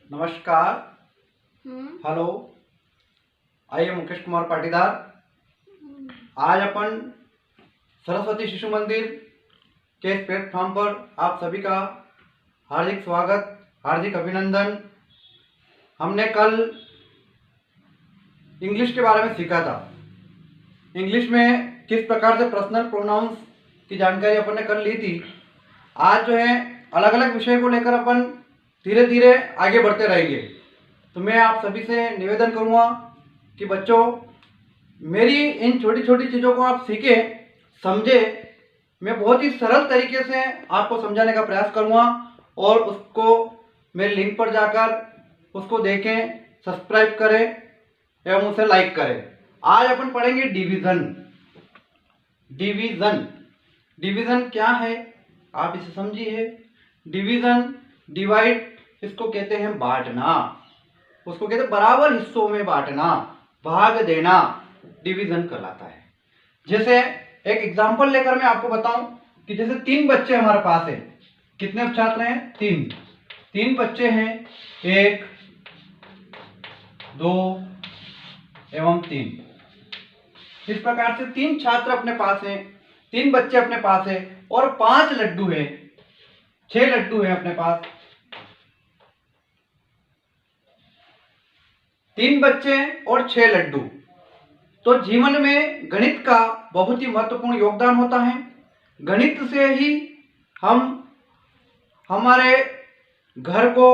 नमस्कार। हेलो। आइए मुकेश कुमार पाटीदार। आज अपन सरस्वती शिशु मंदिर के इस प्लेटफॉर्म पर आप सभी का हार्दिक स्वागत, हार्दिक अभिनंदन। हमने कल इंग्लिश के बारे में सीखा था। इंग्लिश में किस प्रकार से पर्सनल प्रोनाउंस की जानकारी अपन ने कल ली थी। आज जो है अलग अलग विषय को लेकर अपन धीरे धीरे आगे बढ़ते रहेंगे। तो मैं आप सभी से निवेदन करूँगा कि बच्चों, मेरी इन छोटी छोटी चीज़ों को आप सीखें, समझें। मैं बहुत ही सरल तरीके से आपको समझाने का प्रयास करूँगा और उसको मेरे लिंक पर जाकर उसको देखें, सब्सक्राइब करें एवं उसे लाइक करें। आज अपन पढ़ेंगे डिवीज़न। डिवीज़न डिवीज़न क्या है, आप इसे समझिए। डिवीज़न, डिवाइड, इसको कहते हैं बांटना। उसको कहते हैं बराबर हिस्सों में बांटना, भाग देना, डिवीज़न कहलाता है। जैसे एक एग्जांपल लेकर मैं आपको बताऊं कि जैसे 3 बच्चे हमारे पास हैं। कितने छात्र हैं? 3 बच्चे हैं। 1, 2 एवं 3। इस प्रकार से 3 छात्र अपने पास हैं, 3 बच्चे अपने पास हैं और 5 लड्डू हैं, 6 लड्डू हैं अपने पास। 3 बच्चे और 6 लड्डू। तो जीवन में गणित का बहुत ही महत्वपूर्ण योगदान होता है। गणित से ही हम हमारे घर को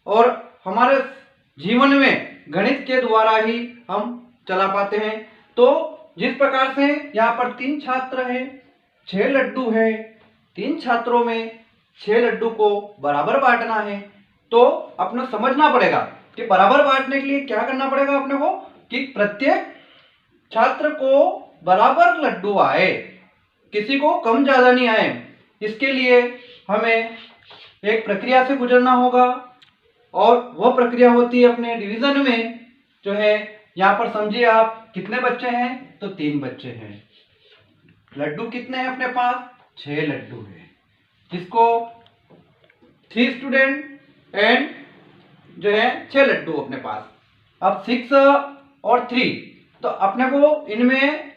और हमारे जीवन में गणित के द्वारा ही हम चला पाते हैं। तो जिस प्रकार से यहाँ पर 3 छात्र हैं, 6 लड्डू है, 3 छात्रों में 6 लड्डू को बराबर बांटना है। तो अपना समझना पड़ेगा कि बराबर बांटने के लिए क्या करना पड़ेगा अपने को, कि प्रत्येक छात्र को बराबर लड्डू आए, किसी को कम ज्यादा नहीं आए। इसके लिए हमें एक प्रक्रिया से गुजरना होगा और वह प्रक्रिया होती है अपने डिवीजन में जो है। यहाँ पर समझिए आप, कितने बच्चे हैं? तो 3 बच्चे हैं। लड्डू कितने हैं अपने पास? 6 लड्डू है। जिसको 3 स्टूडेंट एंड जो है 6 लड्डू अपने पास। अब 6 और 3, तो अपने को इनमें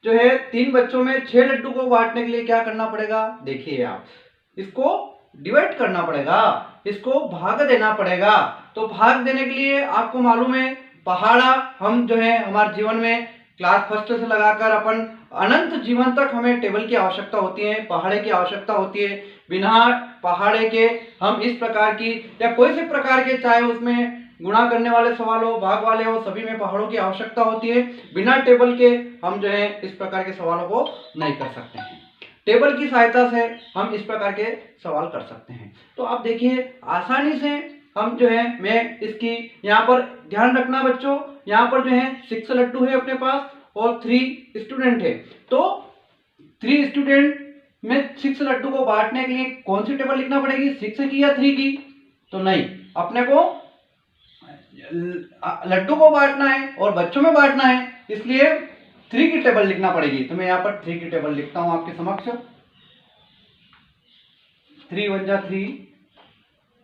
जो है 3 बच्चों में 6 लड्डू को बांटने के लिए क्या करना पड़ेगा? देखिए आप, इसको डिवाइड करना पड़ेगा, इसको भाग देना पड़ेगा। तो भाग देने के लिए आपको मालूम है, पहाड़ा हम जो है हमारे जीवन में क्लास फर्स्ट से लगाकर अपन अनंत जीवन तक हमें टेबल की आवश्यकता होती है, पहाड़े की आवश्यकता होती है। बिना पहाड़े के हम इस प्रकार की या कोई से प्रकार के, चाहे उसमें गुणा करने वाले सवाल हो, भाग वाले हो, सभी में पहाड़ों की आवश्यकता होती है। बिना टेबल के हम जो है इस प्रकार के सवालों को नहीं कर सकते हैं। टेबल की सहायता से हम इस प्रकार के सवाल कर सकते हैं। तो आप देखिए आसानी से हम जो है, मैं इसकी यहाँ पर ध्यान रखना बच्चों, यहाँ पर जो है 6 लड्डू है अपने पास और 3 स्टूडेंट है। तो 3 स्टूडेंट में 6 लड्डू को बांटने के लिए कौन सी टेबल लिखना पड़ेगी? 6 की या 3 की? तो नहीं, अपने को लड्डू को बांटना है और बच्चों में बांटना है, इसलिए 3 की टेबल लिखना पड़ेगी। तो मैं यहाँ पर 3 की टेबल लिखता हूं आपके समक्ष। 3 1 जा 3,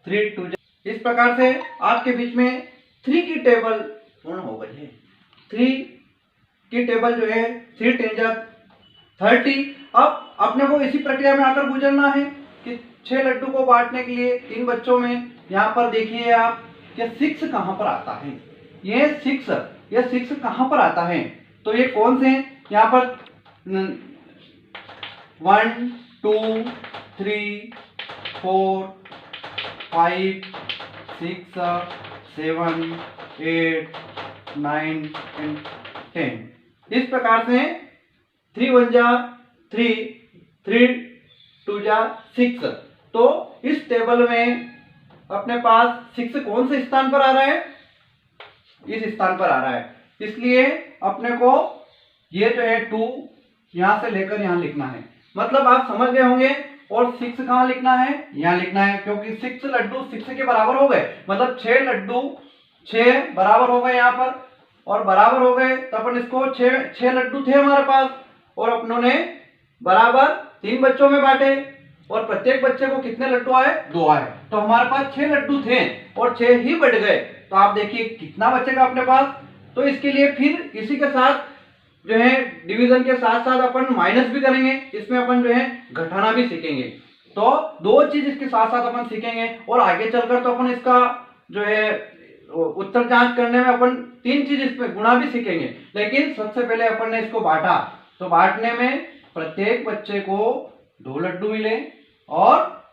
3 2 जा। इस प्रकार से आपके बीच में 3 की टेबल पूर्ण हो गई है। 3 की टेबल जो है 3 10 जा 30। अब अपने को इसी प्रक्रिया में आकर गुजरना है कि 6 लड्डू को बांटने के लिए 3 बच्चों में, यहाँ पर देखिए आप कि 6 कहां पर आता है। ये 6 कहां पर आता है? तो ये कौन से हैं? यहाँ पर 1 2 3 4 5 6 7 8 9 एंड 10। इस प्रकार से 3 1 जा 3, 3 2 जा 6। तो इस टेबल में अपने पास 6 कौन से स्थान पर आ रहा है? इस स्थान पर आ रहा है। इसलिए अपने को ये जो है 2 यहां से लेकर यहां लिखना है। मतलब आप समझ गए होंगे। और 6 कहां लिखना है? यहां लिखना है, क्योंकि 6 लड्डू 6 के बराबर हो गए। मतलब 6 लड्डू 6 बराबर हो गए यहाँ पर, और बराबर हो गए तो अपन इसको 6 लड्डू थे हमारे पास और अपनों ने बराबर 3 बच्चों में बांटे। और प्रत्येक बच्चे को कितने लड्डू आए? 2 आए। तो हमारे पास 6 लड्डू थे और 6 ही बढ़ गए। तो आप देखिए कितना बचेगा अपने पास। तो इसके लिए फिर इसी के साथ जो है डिवीजन के साथ साथ अपन माइनस भी करेंगे, इसमें अपन जो है घटाना भी सीखेंगे। तो 2 चीज इसके साथ साथ अपन सीखेंगे और आगे चलकर तो अपन इसका जो है उत्तर जांच करने में अपन 3 चीज इसमें गुणा भी सीखेंगे। लेकिन सबसे पहले अपन ने इसको बांटा, तो बांटने में प्रत्येक बच्चे को 2 लड्डू मिले और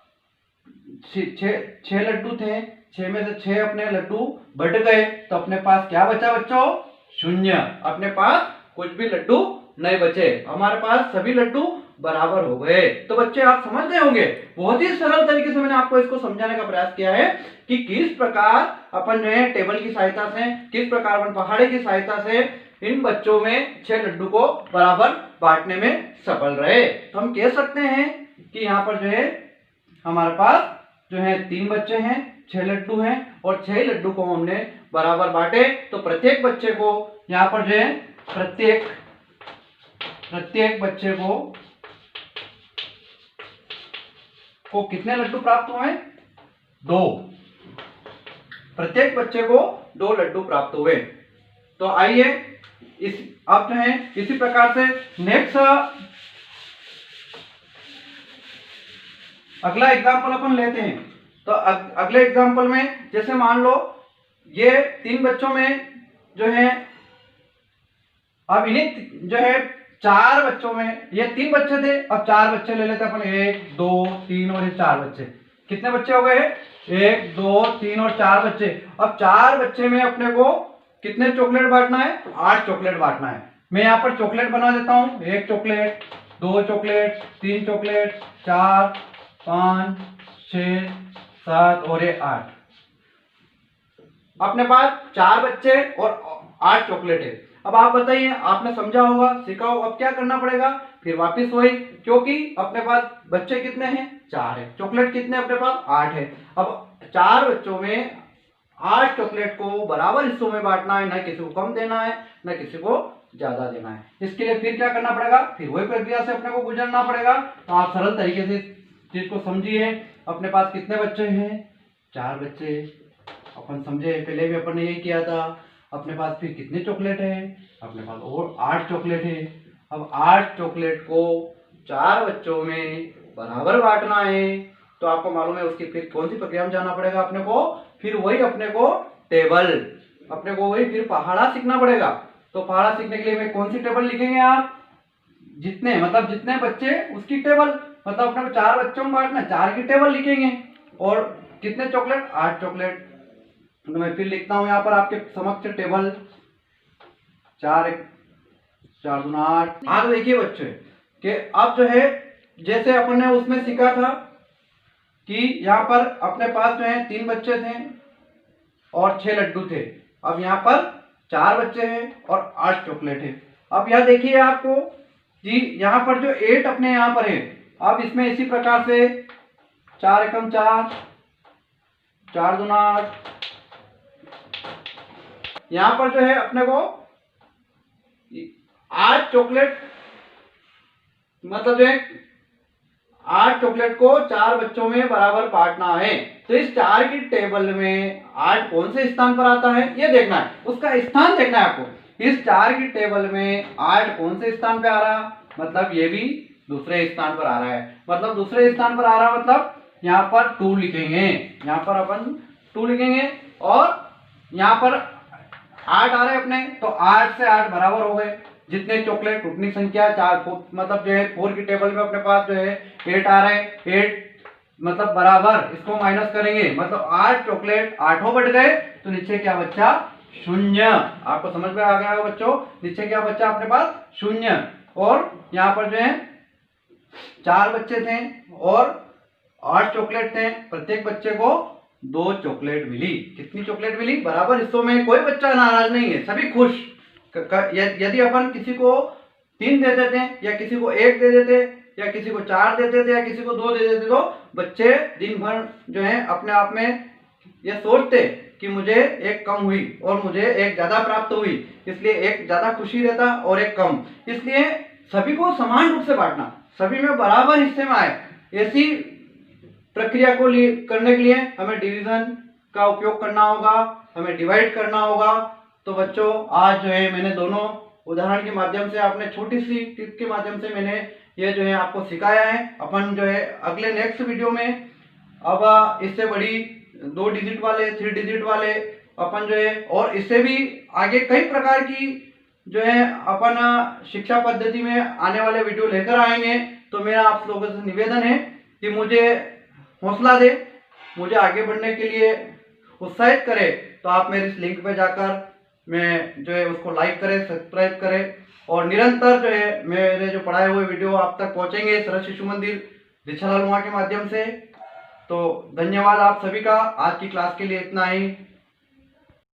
6 लड्डू थे, 6 में से 6 अपने लड्डू बढ़ गए। तो अपने पास क्या बचा बच्चों? 0। अपने पास कुछ भी लड्डू नहीं बचे, हमारे पास सभी लड्डू बराबर हो गए। तो बच्चे आप समझ गए होंगे, बहुत ही सरल तरीके से मैंने आपको इसको समझाने का प्रयास किया है कि किस प्रकार अपन जो है टेबल की सहायता से, किस प्रकार अपन पहाड़े की सहायता से इन बच्चों में 6 लड्डू को बराबर बांटने में सफल रहे। तो हम कह सकते हैं कि यहाँ पर जो है हमारे पास जो है 3 बच्चे हैं, 6 लड्डू हैं और 6 लड्डू को हमने बराबर बांटे। तो प्रत्येक बच्चे को यहाँ पर जो है प्रत्येक बच्चे को कितने लड्डू प्राप्त हुए? 2। प्रत्येक बच्चे को 2 लड्डू प्राप्त हुए। तो आइए इस अब जो है इसी प्रकार से नेक्स्ट अगला एग्जाम्पल अपन लेते हैं। तो अगले एग्जाम्पल में जैसे मान लो ये 3 बच्चों में जो है, अब इन्हीं जो है 4 बच्चों में, ये 3 बच्चे थे, अब 4 बच्चे ले लेते अपन, 1 2 3 और ये 4 बच्चे। कितने बच्चे हो गए? 1 2 3 और 4 बच्चे। अब 4 बच्चे में अपने को कितने चॉकलेट बांटना है? 8 चॉकलेट बांटना है। मैं यहाँ पर चॉकलेट बना देता हूँ, 1 चॉकलेट, 2 चॉकलेट, 3 चॉकलेट, 4 5 6 7 और ये 8। अपने पास 4 बच्चे और 8 चॉकलेट है। अब आप बताइए, आपने समझा होगा, सीखा होगा, अब क्या करना पड़ेगा? फिर वापस वही, क्योंकि अपने पास बच्चे कितने हैं? 4 है, चॉकलेट कितने अपने पास? 8 है। अब 4 बच्चों में 8 चॉकलेट को बराबर हिस्सों में बांटना है, न किसी को कम देना है न किसी को ज्यादा देना है। इसके लिए फिर क्या करना पड़ेगा? फिर वही प्रक्रिया से अपने को गुजरना पड़ेगा। तो आप सरल तरीके से इस चीज को समझिए। अपने पास कितने बच्चे हैं? 4 बच्चे। अपन समझे, पहले भी अपन ने यही किया था। अपने पास फिर कितने चॉकलेट है? अपने पास और 8 चॉकलेट है। अब 8 चॉकलेट को 4 बच्चों में बराबर बांटना है। तो आपको मालूम है उसकी फिर कौन सी प्रक्रिया में जाना पड़ेगा अपने को? फिर वही अपने को टेबल, अपने को वही फिर पहाड़ा सीखना पड़ेगा। तो पहाड़ा सीखने के लिए में कौन सी टेबल लिखेंगे आप? जितने मतलब जितने बच्चे उसकी टेबल, मतलब अपने को 4 बच्चों में बांटना, 4 की टेबल लिखेंगे। और कितने चॉकलेट? 8 चॉकलेट। तो मैं फिर लिखता हूं यहाँ पर आपके समक्ष टेबल, 4 1 4 2 8। हाँ, तो देखिए बच्चे कि अब जो है जैसे अपन ने उसमें सीखा था कि यहाँ पर अपने पास जो है 3 बच्चे थे और 6 लड्डू थे। अब यहाँ पर 4 बच्चे हैं और 8 चॉकलेट है। अब यहाँ देखिए आपको कि यहाँ पर जो 8 अपने यहाँ पर है, अब इसमें इसी प्रकार से 4 एकम 4 4 दूना 8। यहाँ पर जो है अपने को 8 चॉकलेट, मतलब जो है 8 चॉकलेट को 4 बच्चों में बराबर बांटना है। तो इस 4 की टेबल में 8 कौन से स्थान पर आता है ये देखना है, उसका स्थान देखना है आपको। इस 4 की टेबल में 8 कौन से स्थान पे आ रहा, मतलब ये भी दूसरे स्थान पर आ रहा है। मतलब दूसरे स्थान पर आ रहा मतलब यहाँ पर 2 लिखेंगे, यहाँ पर अपन 2 लिखेंगे। और यहाँ पर 8 आ रहे अपने, तो 8 से 8 बराबर हो गए। जितने चॉकलेट उतनी संख्या, 4 मतलब जो है 4 की टेबल में अपने पास जो है 8 आ रहे हैं, 8 मतलब बराबर, इसको माइनस करेंगे मतलब 8 चॉकलेट 8 बढ़ गए। तो नीचे क्या बच्चा? 0। आपको समझ में आ गया होगा बच्चों, नीचे क्या बच्चा अपने पास? 0। और यहाँ पर जो है 4 बच्चे थे और 8 चॉकलेट थे, प्रत्येक बच्चे को 2 चॉकलेट मिली। कितनी चॉकलेट मिली? बराबर हिस्सों में। कोई बच्चा नाराज नहीं है, सभी खुश। यदि अपन किसी को 3 दे देते या किसी को 1 दे देते या किसी को 4 दे देते या किसी को 2 दे देते, तो बच्चे दिन भर जो है अपने आप में ये सोचते कि मुझे 1 कम हुई और मुझे 1 ज्यादा प्राप्त हुई, इसलिए 1 ज्यादा खुशी रहता और 1 कम। इसलिए सभी को समान रूप से बांटना, सभी में बराबर हिस्से में आए। ऐसी प्रक्रिया को करने के लिए हमें डिवीजन का उपयोग करना होगा, हमें डिवाइड करना होगा। तो बच्चों आज जो है मैंने दोनों उदाहरण के माध्यम से, आपने छोटी सी टिप के माध्यम से मैंने ये जो है आपको सिखाया है। अपन जो है अगले नेक्स्ट वीडियो में अब इससे बड़ी 2 डिजिट वाले 3 डिजिट वाले अपन जो है और इससे भी आगे कई प्रकार की जो है अपन शिक्षा पद्धति में आने वाले वीडियो लेकर आएंगे। तो मेरा आप लोगों से निवेदन है कि मुझे हौसला दे, मुझे आगे बढ़ने के लिए उत्साहित करे। तो आप मेरे इस लिंक पे जाकर मैं जो है उसको लाइक करें, सब्सक्राइब करें और निरंतर जो है मेरे जो पढ़ाए हुए वीडियो आप तक पहुंचेंगे सरल शिशु मंदिर रिछालाल के माध्यम से। तो धन्यवाद आप सभी का। आज की क्लास के लिए इतना ही।